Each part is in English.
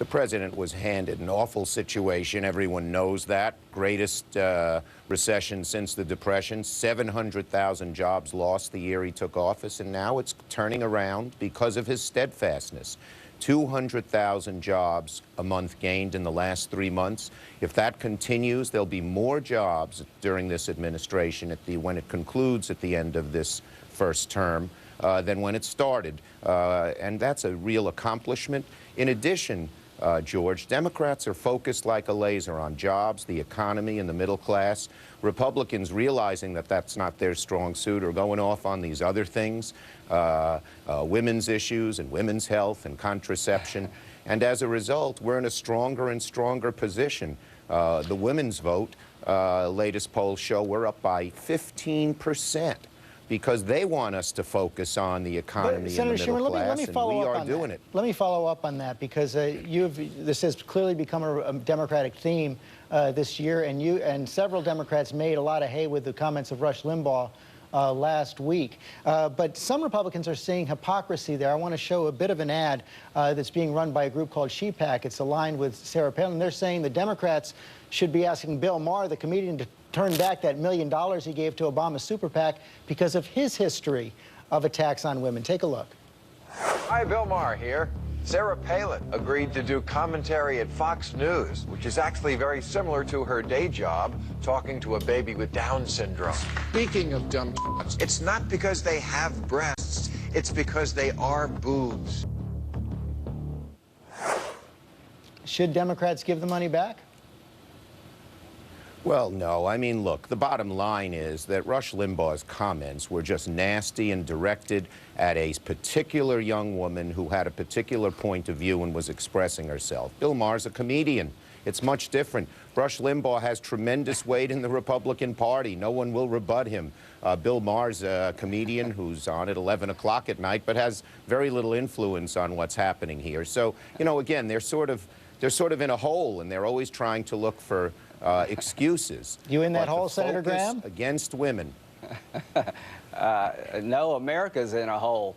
The president was handed an awful situation. Everyone knows that. Greatest recession since the Depression. 700,000 jobs lost the year he took office, and now it's turning around because of his steadfastness. 200,000 jobs a month gained in the last 3 months. If that continues, there'll be more jobs during this administration when it concludes at the end of this first term than when it started. And that's a real accomplishment. In addition, George, Democrats are focused like a laser on jobs, the economy, and the middle class. Republicans, realizing that that's not their strong suit, are going off on these other things, women's issues and women's health and contraception. And as a result, we're in a stronger and stronger position. The women's vote, latest polls show we're up by 15%. Because they want us to focus on the economy and the middle class, and we are doing it. Let me follow up on that, because this has clearly become a Democratic theme this year, and several Democrats made a lot of hay with the comments of Rush Limbaugh last week. But some Republicans are seeing hypocrisy there. I want to show a bit of an ad that's being run by a group called ShePAC. It's aligned with Sarah Palin. They're saying the Democrats should be asking Bill Maher, the comedian, to turn back that $1 million he gave to Obama's super PAC because of his history of attacks on women. Take a look. Hi, Bill Maher here. Sarah Palin agreed to do commentary at Fox News, which is actually very similar to her day job, talking to a baby with Down syndrome. Speaking of dumb shots, it's not because they have breasts, it's because they are boobs. Should Democrats give the money back? Well, no. I mean, look, the bottom line is that Rush Limbaugh's comments were just nasty and directed at a particular young woman who had a particular point of view and was expressing herself. Bill Maher's a comedian. It's much different. Rush Limbaugh has tremendous weight in the Republican Party. No one will rebut him. Bill Maher's a comedian who's on at 11 o'clock at night, but has very little influence on what's happening here. So, you know, again, they're sort of in a hole, and they're always trying to look for excuses. You in that hole, Senator Graham? Against women. No, America's in a hole.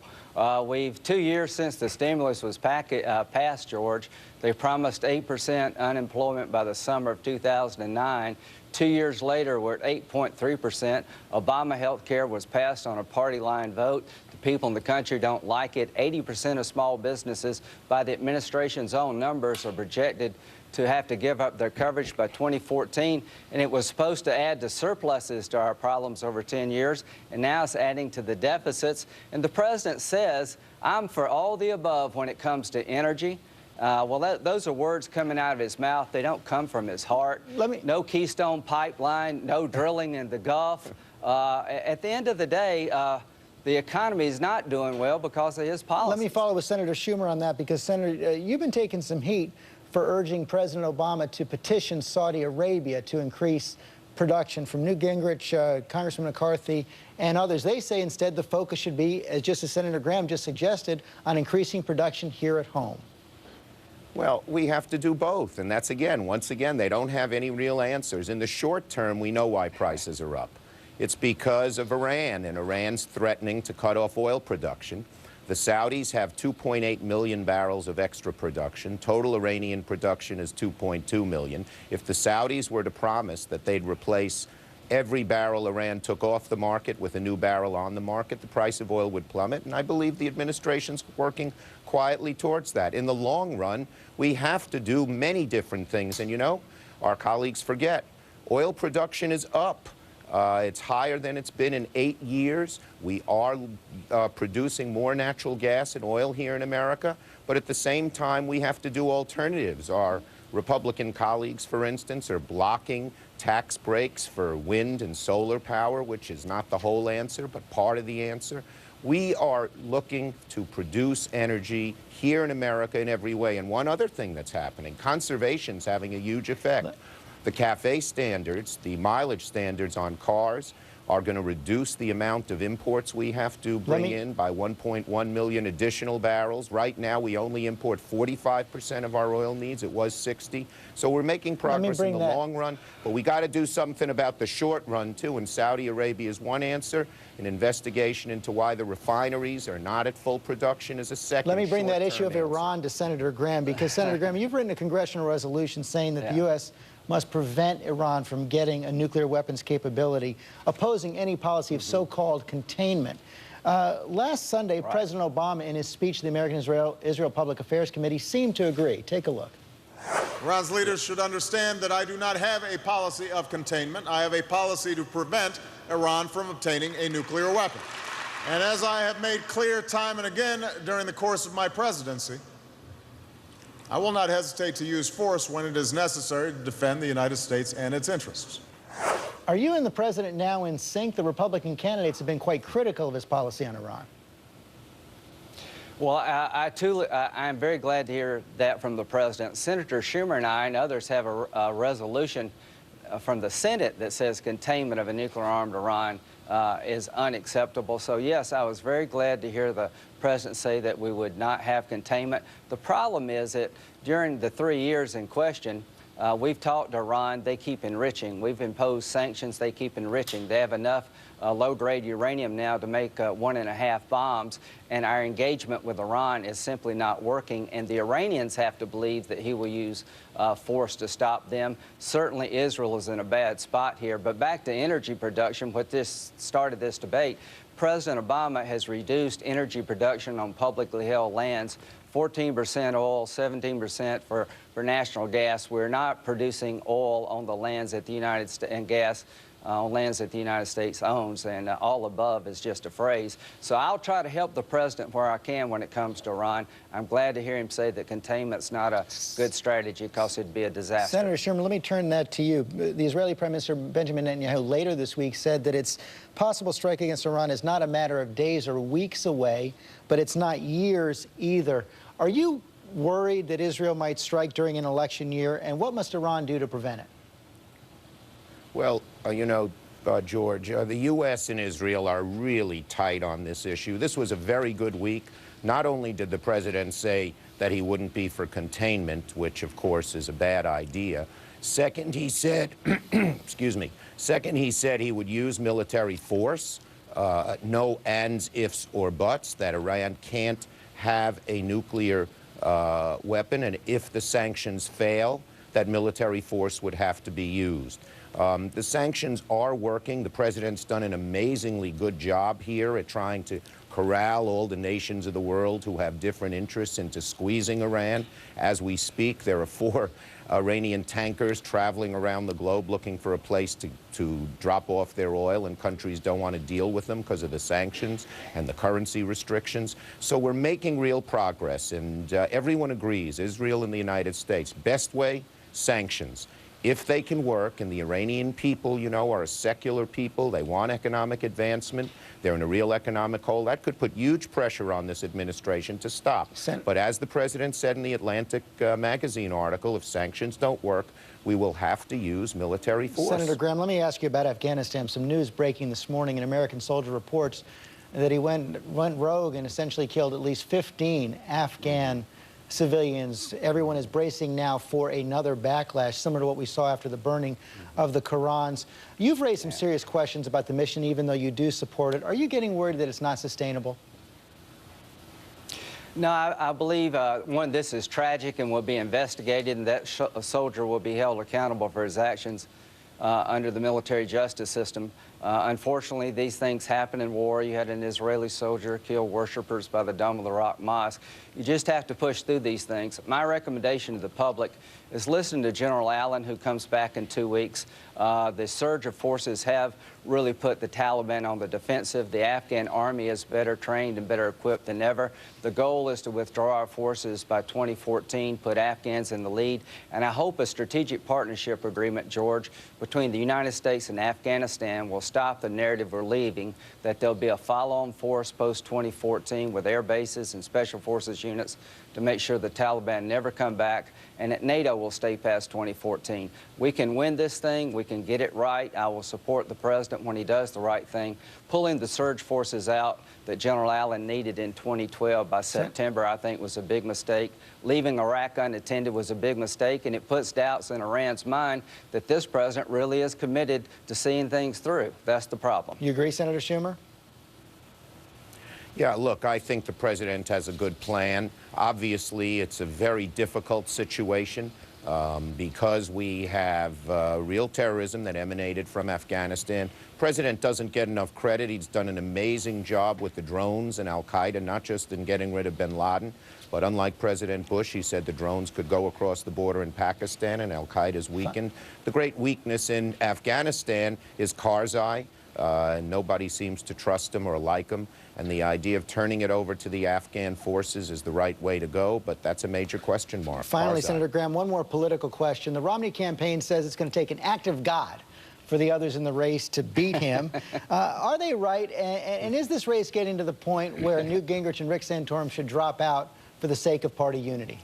We've 2 years since the stimulus was passed, George. They promised 8% unemployment by the summer of 2009. 2 years later, we're at 8.3%. Obama health care was passed on a party line vote. The people in the country don't like it. 80% of small businesses, by the administration's own numbers, are projected to have to give up their coverage by 2014, and it was supposed to add to surpluses to our problems over 10 years, and now it's adding to the deficits. And the president says, I'm for all the above when it comes to energy. Well, those are words coming out of his mouth. They don't come from his heart. No Keystone Pipeline, no drilling in the Gulf. At the end of the day, the economy is not doing well because of his policies. Let me follow with Senator Schumer on that, because, Senator, you've been taking some heat for urging President Obama to petition Saudi Arabia to increase production. From Newt Gingrich, Congressman McCarthy, and others, they say instead the focus should be, just as Senator Graham just suggested, on increasing production here at home. Well, we have to do both, and that's, once again, they don't have any real answers. In the short term, we know why prices are up. It's because of Iran, and Iran's threatening to cut off oil production. The Saudis have 2.8 million barrels of extra production. Total Iranian production is 2.2 million. If the Saudis were to promise that they'd replace every barrel Iran took off the market with a new barrel on the market, the price of oil would plummet, and I believe the administration's working quietly towards that. In the long run, we have to do many different things, and you know, our colleagues forget, oil production is up. It's higher than it's been in 8 years. We are producing more natural gas and oil here in America, but at the same time, we have to do alternatives. Our Republican colleagues, for instance, are blocking tax breaks for wind and solar power, which is not the whole answer, but part of the answer. We are looking to produce energy here in America in every way. And one other thing that's happening, conservation's having a huge effect. The CAFE standards, the mileage standards on cars, are going to reduce the amount of imports we have to bring in by 1.1 million additional barrels. Right now, we only import 45% of our oil needs. It was 60. So we're making progress in the long run, but we got to do something about the short run, too. And Saudi Arabia is one answer. An investigation into why the refineries are not at full production is a second. Let me bring that issue of answer. Iran to Senator Graham, because Senator Graham, you've written a congressional resolution saying that the U.S. must prevent Iran from getting a nuclear weapons capability, opposing any policy of so-called containment. Last Sunday, President Obama, in his speech to the American-Israel Public Affairs Committee, seemed to agree. Take a look. Iran's leaders should understand that I do not have a policy of containment. I have a policy to prevent Iran from obtaining a nuclear weapon. And as I have made clear time and again during the course of my presidency, I will not hesitate to use force when it is necessary to defend the United States and its interests. Are you and the president now in sync? The Republican candidates have been quite critical of his policy on Iran. Well, I'm very glad to hear that from the president. Senator Schumer and I and others have a resolution from the Senate that says containment of a nuclear-armed Iran is unacceptable. So, yes, I was very glad to hear the president say that we would not have containment. The problem is that during the 3 years in question, we've talked to Iran, they keep enriching. We've imposed sanctions, they keep enriching. They have enough low-grade uranium now to make 1.5 bombs, and our engagement with Iran is simply not working, and the Iranians have to believe that he will use force to stop them. Certainly Israel is in a bad spot here, but back to energy production, what this started this debate, President Obama has reduced energy production on publicly held lands, 14% oil, 17% for natural gas. We're not producing oil on the lands that the United States, and gas on lands that the United States owns, and all above is just a phrase. So I'll try to help the president where I can when it comes to Iran. I'm glad to hear him say that containment's not a good strategy because it'd be a disaster. Senator Schumer, let me turn that to you. The Israeli Prime Minister Benjamin Netanyahu later this week said that its possible strike against Iran is not a matter of days or weeks away, but it's not years either. Are you worried that Israel might strike during an election year, and what must Iran do to prevent it? Well, you know, George, the U.S. and Israel are really tight on this issue. This was a very good week. Not only did the president say that he wouldn't be for containment, which, of course, is a bad idea. Second, he said, excuse me, second, he said he would use military force, no ands, ifs, or buts, that Iran can't have a nuclear weapon, and if the sanctions fail, that military force would have to be used. The sanctions are working. The president's done an amazingly good job here at trying to corral all the nations of the world who have different interests into squeezing Iran. As we speak, there are 4 Iranian tankers traveling around the globe looking for a place to drop off their oil, and countries don't want to deal with them because of the sanctions and the currency restrictions. So we're making real progress, and everyone agrees, Israel and the United States, best way, sanctions. If they can work, and the Iranian people, you know, are a secular people, they want economic advancement, they're in a real economic hole, that could put huge pressure on this administration to stop. But as the president said in the Atlantic magazine article, if sanctions don't work, we will have to use military force. Senator Graham, let me ask you about Afghanistan. Some news breaking this morning. An American soldier reports that he went rogue and essentially killed at least 15 Afghan civilians. Everyone is bracing now for another backlash, similar to what we saw after the burning of the Qurans. You've raised some serious questions about the mission, even though you do support it. Are you getting worried that it's not sustainable? No, I believe, one, this is tragic and will be investigated, and that soldier will be held accountable for his actions under the military justice system. Unfortunately, these things happen in war. You had an Israeli soldier kill worshipers by the Dome of the Rock Mosque. You just have to push through these things. My recommendation to the public is listen to General Allen, who comes back in 2 weeks. The surge of forces have really put the Taliban on the defensive. The Afghan army is better trained and better equipped than ever. The goal is to withdraw our forces by 2014, put Afghans in the lead, and I hope a strategic partnership agreement, George, between the United States and Afghanistan will stop the narrative we're leaving, that there'll be a follow-on force post-2014 with air bases and special forces units to make sure the Taliban never come back and that NATO will stay past 2014. We can win this thing. We can get it right. I will support the president when he does the right thing. Pulling the surge forces out that General Allen needed in 2012 by September, I think, was a big mistake. Leaving Iraq unattended was a big mistake, and it puts doubts in Iran's mind that this president really is committed to seeing things through. That's the problem. You agree, Senator Schumer? Yeah, look, I think the president has a good plan. Obviously, it's a very difficult situation because we have real terrorism that emanated from Afghanistan. The president doesn't get enough credit. He's done an amazing job with the drones and al-Qaeda, not just in getting rid of bin Laden, but unlike President Bush, he said the drones could go across the border in Pakistan and al-Qaeda's weakened. The great weakness in Afghanistan is Karzai. Nobody seems to trust him or like him, and the idea of turning it over to the Afghan forces is the right way to go, but that's a major question mark. Finally, Karzai. Senator Graham, one more political question. The Romney campaign says it's going to take an act of God for the others in the race to beat him. Are they right? And is this race getting to the point where Newt Gingrich and Rick Santorum should drop out for the sake of party unity?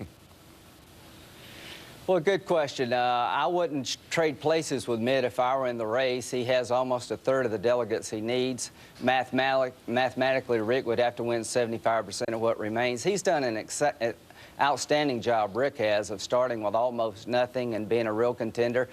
Well, good question. I wouldn't trade places with Mitt if I were in the race. He has almost a third of the delegates he needs. Mathematically, Rick would have to win 75% of what remains. He's done an outstanding job, Rick has, of starting with almost nothing and being a real contender.